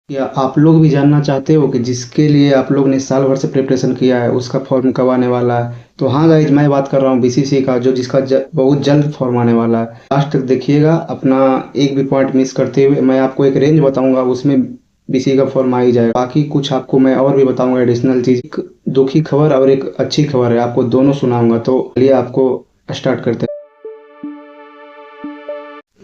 या आप लोग भी जानना चाहते हो कि जिसके लिए आप लोग ने साल भर से प्रिपरेशन किया है उसका फॉर्म कब आने वाला है? तो हाँ गाइज, मैं बात कर रहा हूँ बीसीसी का, जो जिसका बहुत जल्द फॉर्म आने वाला है। लास्ट तक देखिएगा, अपना एक भी पॉइंट मिस करते हुए। मैं आपको एक रेंज बताऊंगा, उसमें बीसीसी का फॉर्म आ ही जाएगा। बाकी कुछ आपको मैं और भी बताऊंगा एडिशनल चीज। एक दुखी खबर और एक अच्छी खबर है, आपको दोनों सुनाऊंगा। तो चलिए आपको स्टार्ट करते हैं।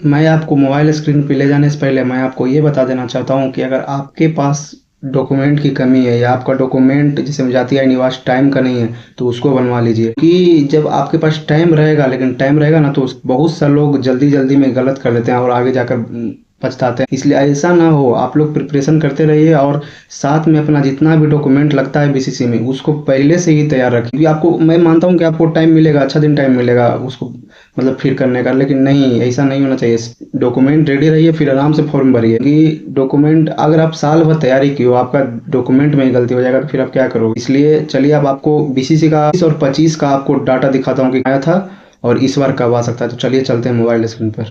मैं आपको मोबाइल स्क्रीन पे ले जाने से पहले मैं आपको ये बता देना चाहता हूँ कि अगर आपके पास डॉक्यूमेंट की कमी है या आपका डॉक्यूमेंट जैसे जातीय निवास टाइम का नहीं है, तो उसको बनवा लीजिए। कि जब आपके पास टाइम रहेगा, लेकिन टाइम रहेगा ना, तो बहुत से लोग जल्दी जल्दी में गलत कर देते हैं और आगे जाकर पछताते हैं। इसलिए ऐसा ना हो, आप लोग प्रिपरेशन करते रहिए और साथ में अपना जितना भी डॉक्यूमेंट लगता है बीसीसी में, उसको पहले से ही तैयार रखिए। क्योंकि आपको, मैं मानता हूँ कि आपको टाइम मिलेगा, अच्छा दिन टाइम मिलेगा उसको मतलब फिर करने का, लेकिन नहीं, ऐसा नहीं होना चाहिए। डॉक्यूमेंट रेडी रहिए, फिर आराम से फॉर्म भरिए। कि डॉक्यूमेंट अगर आप साल भर तैयारी की हो, आपका डॉक्यूमेंट में ही गलती हो जाएगा, तो फिर आप क्या करोगे? इसलिए चलिए अब आपको बीसीसी का 20 और 25 का आपको डाटा दिखाता हूँ कि आया था और इस बार कब आ सकता है। तो चलिए चलते हैं मोबाइल स्क्रीन पर।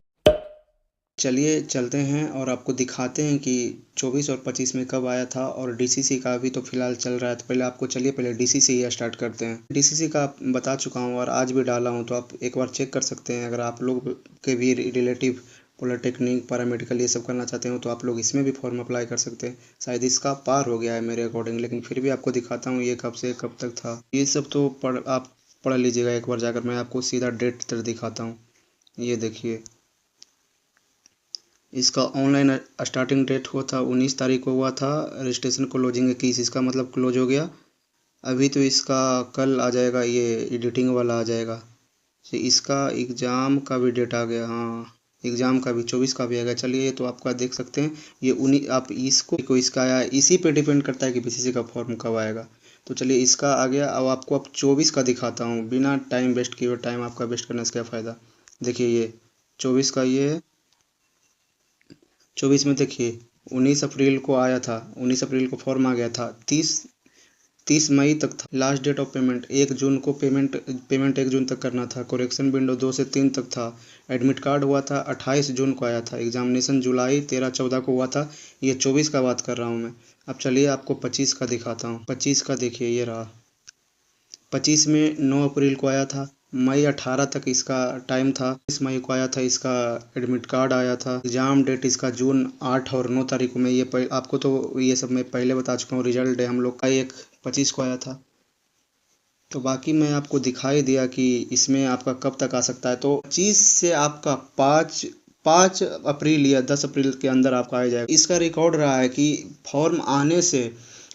चलिए चलते हैं और आपको दिखाते हैं कि 24 और 25 में कब आया था। और डीसीसी का अभी तो फिलहाल चल रहा है, तो पहले आपको, चलिए पहले डीसीसी ही स्टार्ट करते हैं। डीसीसी का बता चुका हूँ और आज भी डाला हूँ, तो आप एक बार चेक कर सकते हैं। अगर आप लोग के भी रिलेटिव पॉलिटेक्निक पैरामेडिकल ये सब करना चाहते हो, तो आप लोग इसमें भी फॉर्म अप्लाई कर सकते हैं। शायद इसका पार हो गया है मेरे अकॉर्डिंग, लेकिन फिर भी आपको दिखाता हूँ ये कब से कब तक था। ये सब तो आप पढ़ लीजिएगा एक बार जाकर। मैं आपको सीधा डेट तक दिखाता हूँ। ये देखिए, इसका ऑनलाइन स्टार्टिंग डेट हुआ था 19 तारीख को हुआ था। रजिस्ट्रेशन क्लोजिंग 21, इसका मतलब क्लोज हो गया। अभी तो इसका कल आ जाएगा, ये एडिटिंग वाला आ जाएगा। तो इसका एग्ज़ाम का भी डेट आ गया। हाँ, एग्ज़ाम का भी 24 का भी आ गया। चलिए, ये तो आपका देख सकते हैं। ये उन्हीं आप इसको इसका आया, इसी पे डिपेंड करता है कि बीसीसी का फॉर्म कब आएगा। तो चलिए, इसका आ गया। अब आपको 24 का दिखाता हूँ, बिना टाइम वेस्ट किए हुए। टाइम आपका वेस्ट करने से क्या फ़ायदा। देखिए, ये 24 का ये है। 24 में देखिए, 19 अप्रैल को आया था। 19 अप्रैल को फॉर्म आ गया था। 30 मई तक था लास्ट डेट ऑफ पेमेंट। 1 जून को पेमेंट 1 जून तक करना था। करेक्शन विंडो 2 से 3 तक था। एडमिट कार्ड हुआ था 28 जून को आया था। एग्जामिनेशन जुलाई 13-14 को हुआ था। ये 24 का बात कर रहा हूँ मैं। अब चलिए आपको 25 का दिखाता हूँ। 25 का देखिए, ये रहा। 25 में 9 अप्रैल को आया था। मई 18 तक इसका टाइम था। 20 मई को आया था इसका एडमिट कार्ड आया था। एग्जाम डेट इसका जून 8 और 9 तारीख में। ये आपको तो ये सब मैं पहले बता चुका हूँ। रिजल्ट डे हम लोग का एक 25 को आया था। तो बाकी मैं आपको दिखाई दिया कि इसमें आपका कब तक आ सकता है। तो 25 से आपका 5 अप्रैल या 10 अप्रैल के अंदर आपका आ जाएगा। इसका रिकॉर्ड रहा है कि फॉर्म आने से,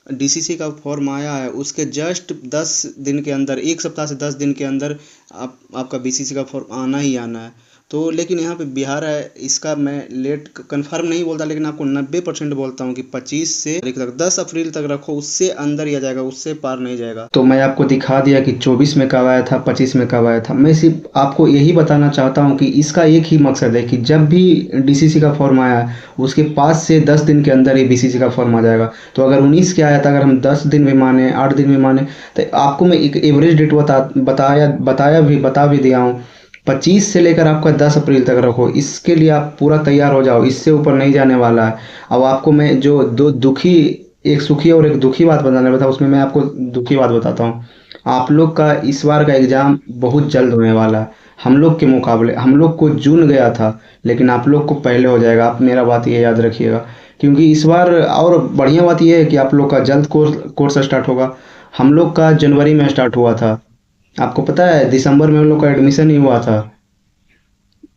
डीसीसी का फॉर्म आया है उसके जस्ट 10 दिन के अंदर, एक सप्ताह से 10 दिन के अंदर आपका बीसीसी का फॉर्म आना ही आना है। तो लेकिन यहाँ पे बिहार है, इसका मैं लेट कंफर्म नहीं बोलता, लेकिन आपको 90% बोलता हूँ कि 25 से 10 अप्रैल तक रखो, उससे अंदर ही आ जाएगा, उससे पार नहीं जाएगा। तो मैं आपको दिखा दिया कि 24 में कब आया था, 25 में कब आया था। मैं सिर्फ आपको यही बताना चाहता हूँ कि इसका एक ही मकसद है कि जब भी डीसीसी का फॉर्म आया, उसके 5 से 10 दिन के अंदर ही बीसीसी का फॉर्म आ जाएगा। तो अगर 19 के आया था, अगर हम 10 दिन भी माने, 8 दिन भी माने, तो आपको मैं एक एवरेज डेट बता भी दिया हूँ। 25 से लेकर आपका 10 अप्रैल तक रखो, इसके लिए आप पूरा तैयार हो जाओ, इससे ऊपर नहीं जाने वाला है। अब आपको मैं जो दो दुखी, एक सुखी और एक दुखी बात बताने वाला था, उसमें मैं आपको दुखी बात बताता हूँ। आप लोग का इस बार का एग्ज़ाम बहुत जल्द होने वाला है। हम लोग के मुकाबले, हम लोग को जून गया था, लेकिन आप लोग को पहले हो जाएगा। आप मेरा बात ये याद रखिएगा। क्योंकि इस बार और बढ़िया बात यह है कि आप लोग का जल्द कोर्स स्टार्ट होगा। हम लोग का जनवरी में स्टार्ट हुआ था। आपको पता है, दिसंबर में हम लोग का एडमिशन ही हुआ था।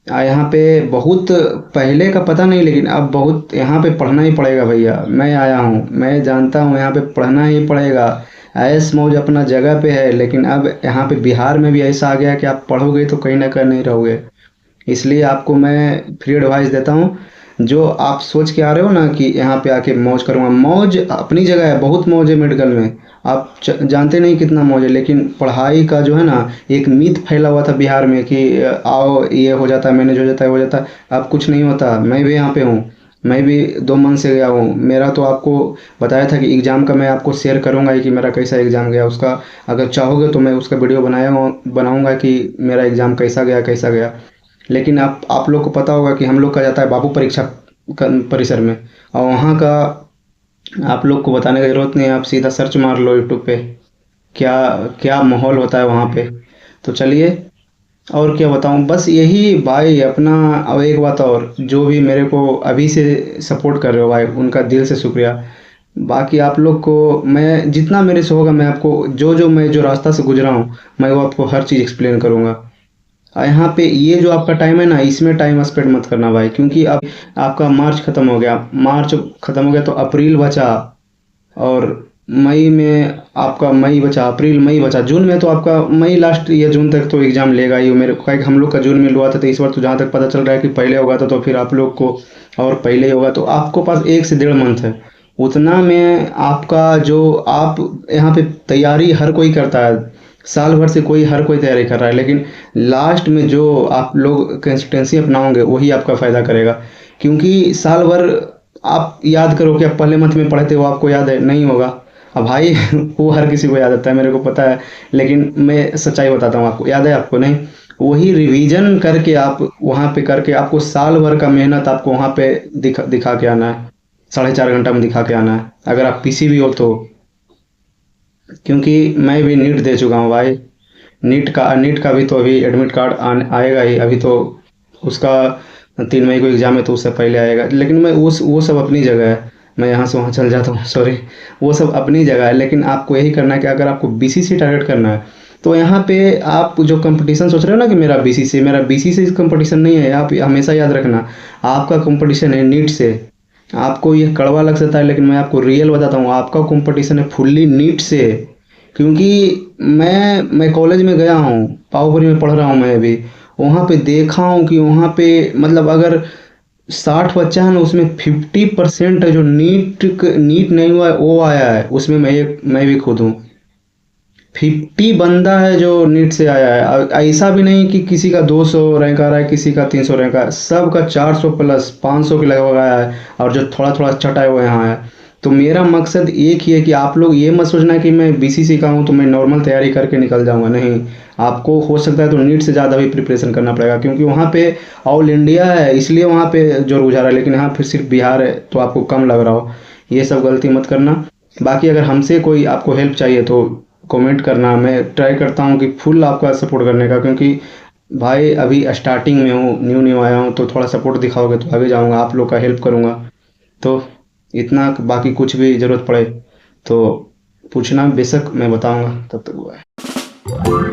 यहाँ पे बहुत पहले का पता नहीं, लेकिन अब बहुत यहाँ पे पढ़ना ही पड़ेगा भैया। मैं आया हूँ, मैं जानता हूँ, यहाँ पे पढ़ना ही पड़ेगा। ऐश मौज अपना जगह पे है, लेकिन अब यहाँ पे बिहार में भी ऐसा आ गया कि आप पढ़ोगे तो कहीं ना कहीं नहीं रहोगे। इसलिए आपको मैं फ्री एडवाइस देता हूँ। जो आप सोच के आ रहे हो ना कि यहाँ पे आके मौज करूँगा, मौज अपनी जगह है, बहुत मौज है मेडिकल में। आप जानते नहीं कितना मौज है, लेकिन पढ़ाई का जो है ना, एक मिथ फैला हुआ था बिहार में कि आओ ये हो जाता है, मैनेज हो जाता है, हो जाता है। अब कुछ नहीं होता। मैं भी यहाँ पे हूँ, मैं भी 2 मंथ से गया हूँ। मेरा तो आपको बताया था कि एग्ज़ाम का मैं आपको शेयर करूँगा ही कि मेरा कैसा एग्ज़ाम गया उसका। अगर चाहोगे तो मैं उसका वीडियो बनाऊँगा कि मेरा एग्ज़ाम कैसा गया, कैसा गया। लेकिन आप लोग को पता होगा कि हम लोग का जाता है बाबू परीक्षा परिसर में, और वहाँ का आप लोग को बताने की ज़रूरत नहीं है, आप सीधा सर्च मार लो यूट्यूब पे, क्या क्या माहौल होता है वहाँ पे। तो चलिए, और क्या बताऊँ, बस यही भाई अपना। अब एक बात और, जो भी मेरे को अभी से सपोर्ट कर रहे हो भाई, उनका दिल से शुक्रिया। बाकी आप लोग को मैं जितना मेरे से होगा, मैं आपको जो रास्ता से गुजरा हूँ, मैं वो आपको हर चीज़ एक्सप्लेन करूँगा। यहाँ पे ये जो आपका टाइम है ना, इसमें टाइम स्पेंड मत करना भाई, क्योंकि अब आपका मार्च खत्म हो गया, मार्च खत्म हो गया तो अप्रैल बचा, और मई में आपका मई बचा, अप्रैल मई बचा, जून में तो आपका मई लास्ट या जून तक तो एग्ज़ाम लेगा ही। मेरे को हम लोग का जून में हुआ था, तो इस बार तो जहाँ तक पता चल रहा है कि पहले होगा था, तो फिर आप लोग को और पहले ही होगा, तो आपको पास 1 से 1.5 मंथ है। उतना में आपका जो आप यहाँ पे तैयारी हर कोई करता है, साल भर से कोई हर कोई तैयारी कर रहा है, लेकिन लास्ट में जो आप लोग कंसिस्टेंसी अपनाओगे वही आपका फ़ायदा करेगा। क्योंकि साल भर आप याद करो कि आप पहले मंथ में पढ़े थे, वो आपको याद है नहीं होगा। अब भाई वो हर किसी को याद आता है, मेरे को पता है, लेकिन मैं सच्चाई बताता हूँ आपको, याद है आपको नहीं। वही रिवीजन करके आप वहाँ पे करके आपको साल भर का मेहनत आपको वहाँ पे दिखा दिखा के आना है, 4.5 घंटा में दिखा के आना है, अगर आप पीसी भी हो तो। क्योंकि मैं भी नीट दे चुका हूँ भाई। नीट का भी तो अभी एडमिट कार्ड आएगा ही अभी तो। उसका 3 मई को एग्ज़ाम है, तो उससे पहले आएगा, लेकिन मैं वो सब अपनी जगह है। मैं यहाँ से वहाँ चल जाता हूँ, सॉरी। वो सब अपनी जगह है, लेकिन आपको यही करना है कि अगर आपको बीसीसी टारगेट करना है, तो यहाँ पे आप जो कंपटीशन सोच रहे हो ना कि मेरा बीसीसी कंपटीशन नहीं है। आप हमेशा याद रखना, आपका कंपटीशन है नीट से। आपको ये कड़वा लग सकता है, लेकिन मैं आपको रियल बताता हूँ, आपका कंपटीशन है फुल्ली नीट से। क्योंकि मैं कॉलेज में गया हूँ, पावपुरी में पढ़ रहा हूँ मैं अभी। वहाँ पे देखा हूँ कि वहाँ पे मतलब अगर 60 बच्चा है ना, उसमें 50% है जो नीट नहीं हुआ है, वो आया है। उसमें मैं भी खुद हूँ। 50 बंदा है जो नीट से आया है। ऐसा भी नहीं कि किसी का 200 रैंक आ रहा है, किसी का 300 रैंक आ रहा है, सबका 400 प्लस 500 के लगभग आया है। और जो थोड़ा थोड़ा छटा है वो यहाँ है। तो मेरा मकसद एक ही है कि आप लोग ये मत सोचना कि मैं बीसीसी का हूँ तो मैं नॉर्मल तैयारी करके निकल जाऊंगा, नहीं। आपको हो सकता है तो नीट से ज़्यादा भी प्रिपरेशन करना पड़ेगा, क्योंकि वहाँ पे ऑल इंडिया है, इसलिए वहाँ पे जोर गुजार है, लेकिन यहाँ फिर सिर्फ बिहार है, तो आपको कम लग रहा हो। ये सब गलती मत करना। बाकी अगर हमसे कोई आपको हेल्प चाहिए तो कमेंट करना, मैं ट्राई करता हूँ कि फुल आपका सपोर्ट करने का, क्योंकि भाई अभी स्टार्टिंग में हूँ, न्यू न्यू आया हूँ, तो थोड़ा सपोर्ट दिखाओगे तो आगे जाऊँगा, आप लोग का हेल्प करूँगा। तो इतना, बाकी कुछ भी ज़रूरत पड़े तो पूछना, बेशक मैं बताऊँगा। तब तक हुआ है।